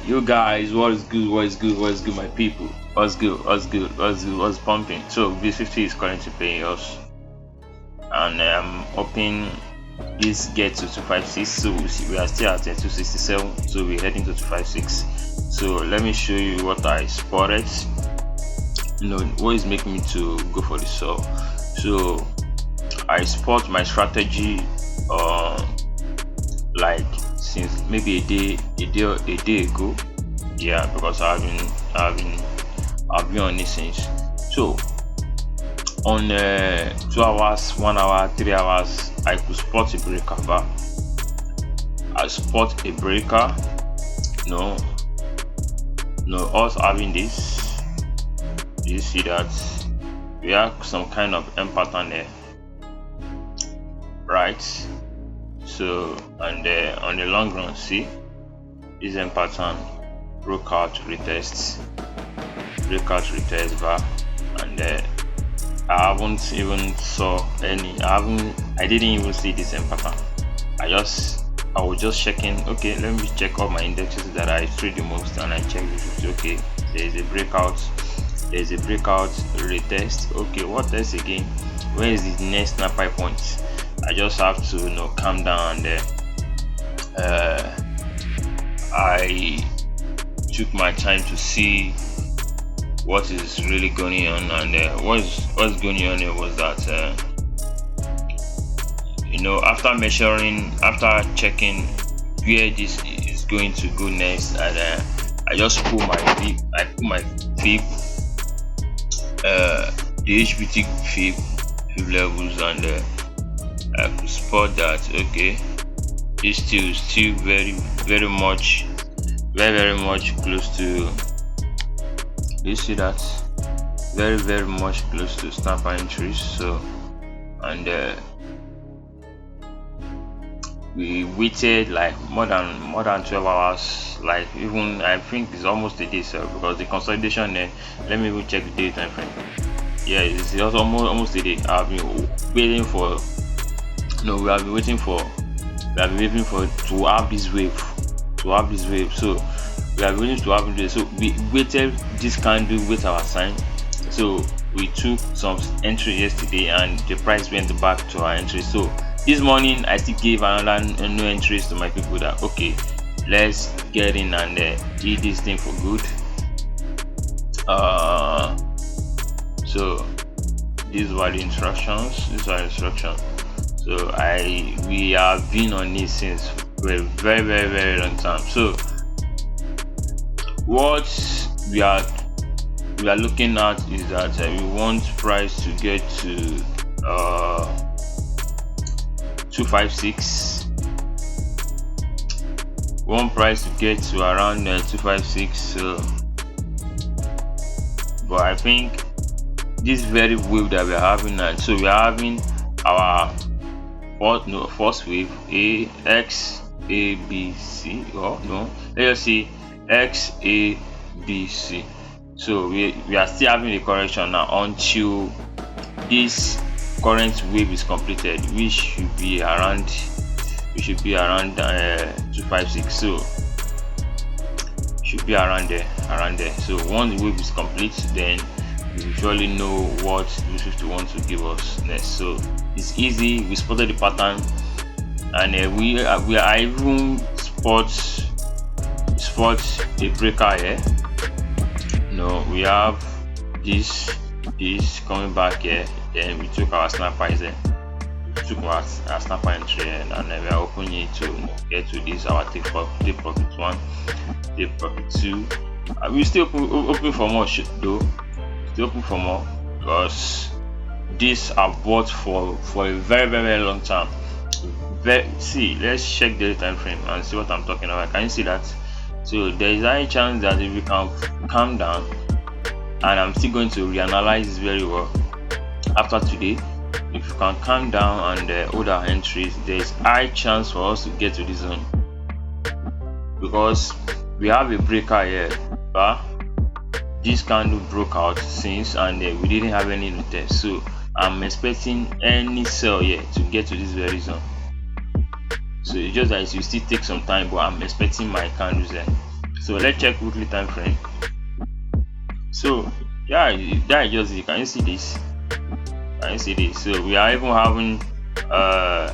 You guys, what is good? What is good? What is good, my people? What's good? What's good? What's good? What's pumping? So, V50 is currently paying us, and I'm hoping this gets to 256. So, we are still at 267. So, we're heading to 256. So, let me show you what I spotted. What is making me to go for the sell. So, I spot my strategy, like since maybe a day ago. Yeah, because I've been on this since. So on 2 hours, 1 hour, 3 hours, I could spot a breaker. But I spot a breaker. No, us having this. You see that we have some kind of M pattern there, right? So and on the long run, see this M pattern broke out, retest, bar, and I haven't even saw any. I didn't even see this M pattern. I was just checking. Okay, let me check all my indexes that I trade the most, and I check the 50. Okay, there's a breakout, retest. Okay, what else again? Where is the next snapper point? I just have to calm down, and I took my time to see what is really going on, and what's going on here was that after checking where this is going to go next, and I just pull my fib, the HBT fib levels, and I could spot that okay, this still very much close to. You see that very much close to snapper entries. So and we waited like more than 12 hours, like even I think it's almost a day, so because the consolidation there. Let me even check the day time frame. Yeah, it's also almost a day. I've been waiting for we have been waiting for to have this wave, so we are going to have this. So we waited this candle with our sign. So we took some entry yesterday, and the price went back to our entry. So this morning I still gave another new entries to my people that okay, let's get in and eat this thing for good. So these were the instructions. So we have been on this since very long time. So what we are looking at is that we want price to get to 256. We want price to get to around 256. So, but I think this very wave that we are having now. So we are having our first wave X A B C, or no, let's see X A B C. So we are still having a correction now until this current wave is completed, which should be around 256. So should be around there. So once the wave is complete, then we usually know what the 50 wants to give us next. So it's easy. We spotted the pattern, and I even spot a breaker here. We have this coming back here. Then we took our snapper here. We took our snapper entry, and we are opening it to get to this our take profit 1, take profit 2. We still open for more though. Still open for more because these are bought for a very long time. See, let's check the time frame and see what I'm talking about. Can you see that? So there is any chance that if we can calm down, and I'm still going to reanalyze this very well after today. If you can calm down and hold our entries, there is high chance for us to get to this zone, because we have a breaker here, but this candle broke out since, and we didn't have any retest. So I'm expecting any sell here to get to this very zone. So it's just that you still take some time, but I'm expecting my candles there. So let's check weekly time frame. So yeah, that is just it. Can you see this? Can you see this? So we are even having uh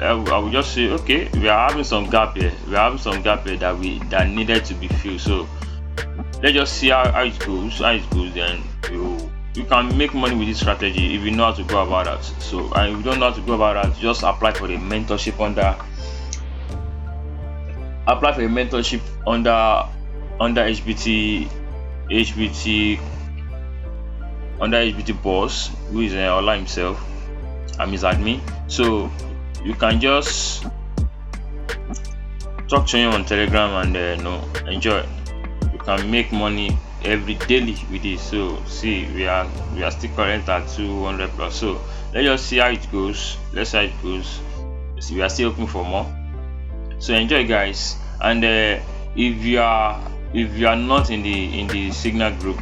I will just say okay, we are having some gap here. We are having some gap here that needed to be filled. So let's just see how it goes. How it goes, then you can make money with this strategy if you know how to go about that. So and if you don't know how to go about that, just apply for a mentorship under HBT under HBT boss, who is Ola himself. I'm his admin. So you can just talk to him on Telegram and enjoy. You can make money every daily with this. So see, we are still current at 200 plus. So let's just see how it goes. Let's see how it goes. See, we are still open for more. So enjoy, guys. And if you are not in the Signal group,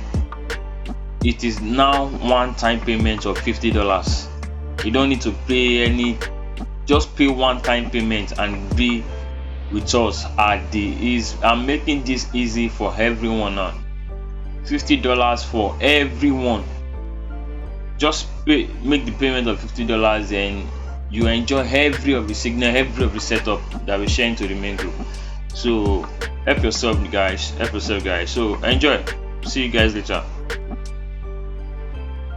it is now one-time payment of $50. You don't need to pay any. Just pay one-time payment and be with us at the ease. I'm making this easy for everyone now. $50 for everyone. Just make the payment of $50 and you enjoy every of the signal, every of the setup that we share into the main group. So help yourself, guys. So enjoy. See you guys later.